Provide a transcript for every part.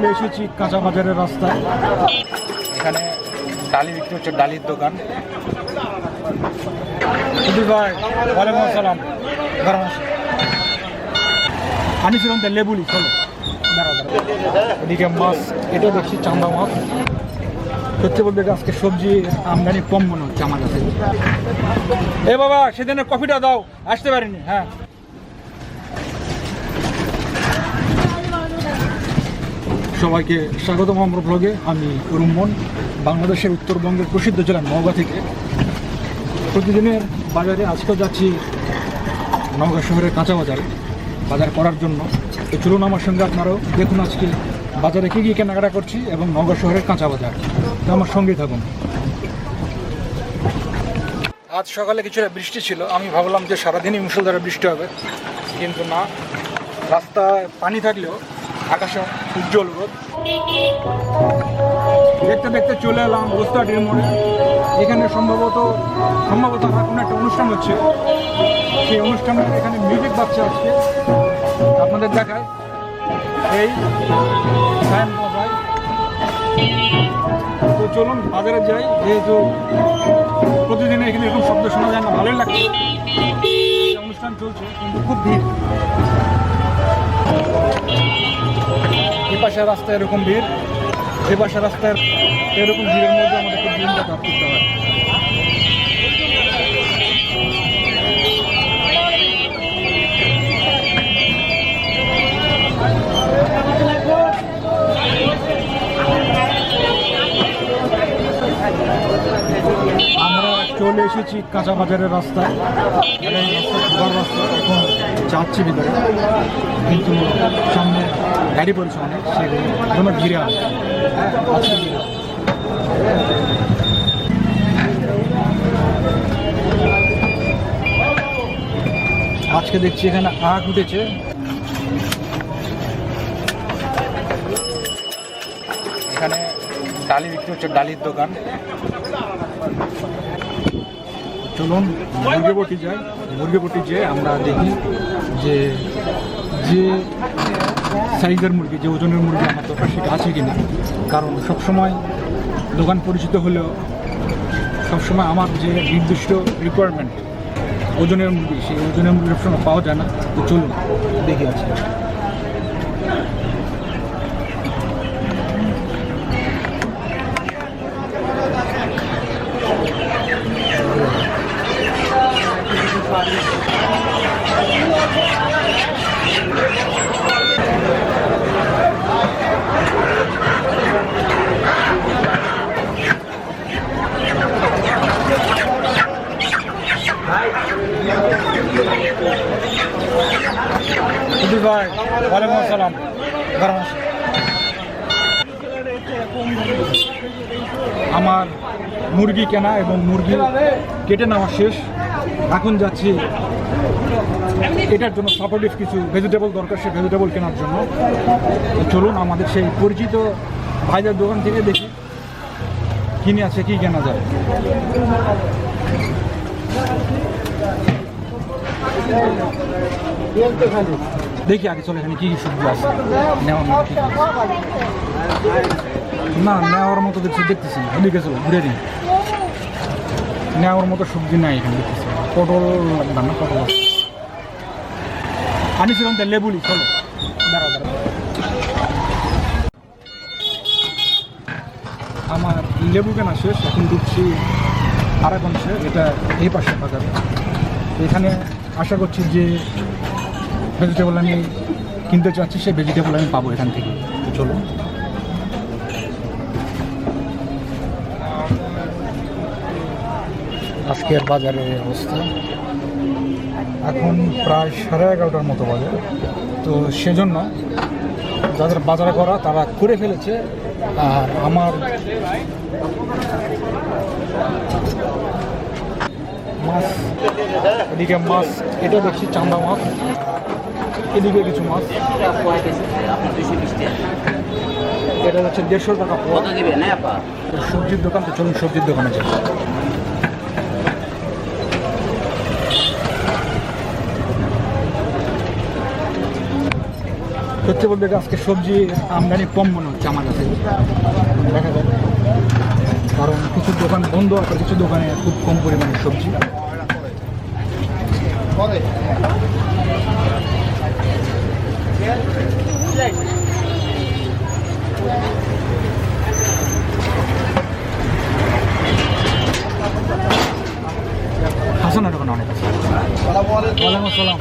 চলে এসেছি কাঁচা বাজারের রাস্তায়। এখানে ডালি বিক্রি হচ্ছে, ডালির দোকান। ভাই ওয়ালাইকুম আসসালাম। আনিছিলাম তো লেবুলি, চলো এদিকে মাছ, এটা দেখছি চান্দা মাছ। সত্যি বলতে আজকে সবজি আমদানি কম মনে হচ্ছে আমার কাছে। এ বাবা, সেদিনের কফিটা দাও, আসতে পারিনি। হ্যাঁ, সবাইকে স্বাগতম আমার ব্লগে। আমি রুম্মন, বাংলাদেশের উত্তরবঙ্গের প্রসিদ্ধ জেলা নওগাঁ থেকে। প্রতিদিনের বাজারে আজকেও যাচ্ছি নওগাঁ শহরের কাঁচা বাজারে বাজার করার জন্য। তো চলুন আমার সঙ্গে, আপনারাও দেখুন আজকে বাজারে কী কী কেনাকাটা করছি এবং নওগাঁ শহরের কাঁচা বাজার। তো আমার সঙ্গেই থাকুন। আজ সকালে কিছুটা বৃষ্টি ছিল, আমি ভাবলাম যে সারাদিনই মুষলধারে বৃষ্টি হবে, কিন্তু না, রাস্তায় পানি থাকলেও আকাশে উজ্জ্বল রোদ। দেখতে দেখতে চলে এলাম রোস্তাটির মোড়ে। এখানে সম্ভবত আমার কোনো একটা অনুষ্ঠান হচ্ছে। সেই অনুষ্ঠানের এখানে মিউজিক বাজছে আজকে, আপনাদের দেখায়। এই তো চলুন বাজারে যাই, যেহেতু প্রতিদিন এখানে এরকম শব্দ শোনা যায় না, ভালোই লাগছে। অনুষ্ঠান চলছে কিন্তু খুব ভিড়। এ পাশের রাস্তায় এরকম ভিড়, এ পাশের রাস্তায় এরকম ভিড়ের মধ্যে আমাদেরকে দিনটা কাট করতে হয়। আমরা চলে এসেছি কাঁচা বাজারের রাস্তায়। রাস্তা রাস্তা এখন যাচ্ছি ভিতরে, কিন্তু সামনে গাড়ি পড়ছে অনেক, সেগুলো ঘিরে আসে। আজকে দেখছি এখানে আখ উঠেছে। এখানে ডালি বিক্রি হচ্ছে, ডালির দোকান। চলুন মুরগিপটি যাই, মুরগিপটি যেয়ে আমরা দেখি যে সাইজের মুরগি, যে ওজনের মুরগি আমার দরকার সেটা আছে কিনা। কারণ সবসময় দোকান পরিচিত হলেও সবসময় আমার যে নির্দিষ্ট রিকোয়ারমেন্ট ওজনের মুরগি, সেই ওজনের মুরগি সবসময় পাওয়া যায় না। তো চলুন দেখি আছে। ভাই ওয়ালাইকুম আসসালাম। আমার মুরগি কেনা এবং মুরগি কেটে নেওয়া শেষ। এখন যাচ্ছি এটার জন্য সাপোর্টিভ কিছু ভেজিটেবল দরকার, সে ভেজিটেবল কেনার জন্য। চলুন আমাদের সেই পরিচিত ভাইদের দোকান থেকে দেখি কিনে আছে, কি কেনা যায়। দেখি আগে চলে এখানে কি কি সবজি আছে নেওয়ার মতো। না, নেওয়ার মতো দেখতেছি না। এদিকে চলো ঘুরে দিন, নেওয়ার মতো সবজি নাই এখানে দেখতেছি। পটল লাগবে না, পটল আনিছিলাম তো লেবুলি, চলো দাঁড়া দাঁড়া। আমার লেবু কেনা শেষ, এখন ঢুকছি আরেক অংশে, এটা এই পাশে বাজারে। এখানে আশা করছি যে ভেজিটেবল আমি কিনতে চাচ্ছি, সেই ভেজিটেবল আমি পাবো এখান থেকে। চলো আজকের বাজারের অবস্থা। এখন প্রায় 11:30টার মতো বাজে। তো সেজন্য যাদের বাজারে করা তারা করে ফেলেছে, আর আমার মাছ, এদিকে মাছ, এটা দেখছি চান্দা মাছ, এদিকে কিছু মাছ। এটা হচ্ছে 150 টাকা পোয়া। সবজির দোকান। তো চলুন সবজির দোকানে যাই। সত্যি বলতে গেলে আজকে সবজি আমদানি কম মনে হচ্ছে আমার কাছে, দেখা যায়, কারণ কিছু দোকান বন্ধ আছে, কিছু দোকানে খুব কম পরিমাণে সবজি। হাসান দোকান অনেক আছে। ওয়ালাইকুম আসসালাম।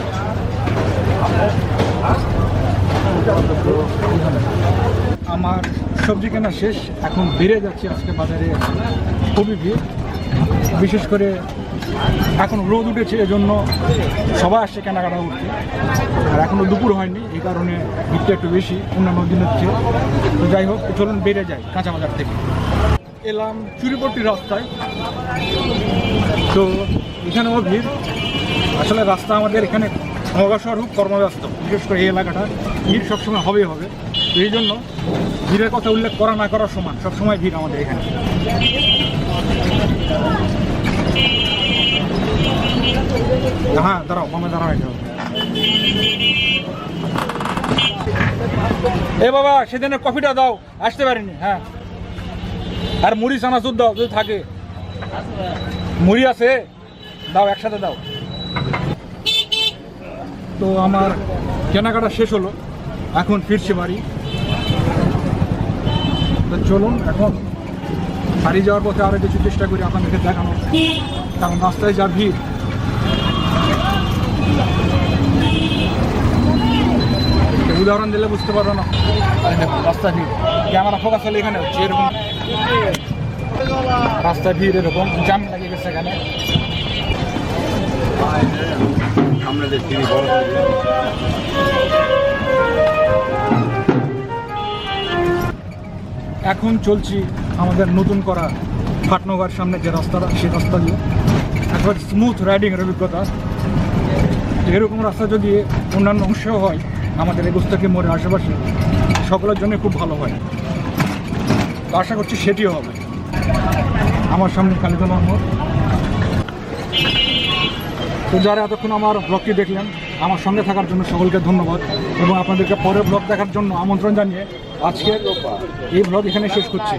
আমার সবজি কেনা শেষ, এখন বেড়ে যাচ্ছে। আজকে বাজারে খুবই ভিড়, বিশেষ করে এখন রোদ উঠেছে, এজন্য সবাই আসছে কেনাকাটা করতে। আর এখনও দুপুর হয়নি, এই কারণে ভিড়টা একটু বেশি অন্যান্য দিনের চেয়ে। তো যাই হোক, চলুন বেড়ে যায় কাঁচা বাজার থেকে। এলাম চুরিপট্টি রাস্তায়, তো এখানেও ভিড়। আসলে রাস্তা আমাদের এখানে নওগাঁ শহর খুব কর্মব্যস্ত, বিশেষ করে এই এলাকাটা ভিড় সবসময় হবেই হবে। তো এই জন্য ভিড়ের কথা উল্লেখ করা না করার সমান, সবসময় ভিড় আমাদের এখানে। হ্যাঁ দাঁড়াও, মামা দাঁড়াও। এ বাবা, সেদিনের কফিটা দাও, আসতে পারিনি। হ্যাঁ, আর মুড়ি চানাচুর দাও যদি থাকে, মুড়ি আছে দাও, একসাথে দাও। তো আমার কেনাকাটা শেষ হলো, এখন ফিরছি বাড়ি। তো চলুন এখন বাড়ি যাওয়ার পথে আরও কিছু চেষ্টা করি আপনাদেরকে দেখানোর, কারণ রাস্তায় যা ভিড়। উদাহরণ দিলে বুঝতে পারবো না। দেখুন রাস্তা ভিড়, ক্যামেরা ফোকাস হলে এখানে হচ্ছে এরকম রাস্তা ভিড়, এরকম জ্যাম লেগে গেছে এখানে। এখন চলছি আমাদের নতুন করা পাটনগর সামনে যে রাস্তাটা, সেই রাস্তা দিয়ে একবার স্মুথ রাইডিংয়ের অভিজ্ঞতা। এরকম রাস্তা যদি অন্যান্য অংশেও হয় আমাদের এই গোস্তাকি মোড়ের আশেপাশে, সকলের জন্য খুব ভালো হয়। তো আশা করছি সেটিও হবে। আমার সামনে কালীতলা মোড়। তো যারা এতক্ষণ আমার ব্লগটি দেখলেন, আমার সঙ্গে থাকার জন্য সকলকে ধন্যবাদ, এবং আপনাদেরকে পরের ব্লগ দেখার জন্য আমন্ত্রণ জানিয়ে আজকের এই ব্লগ এখানে শেষ করছি।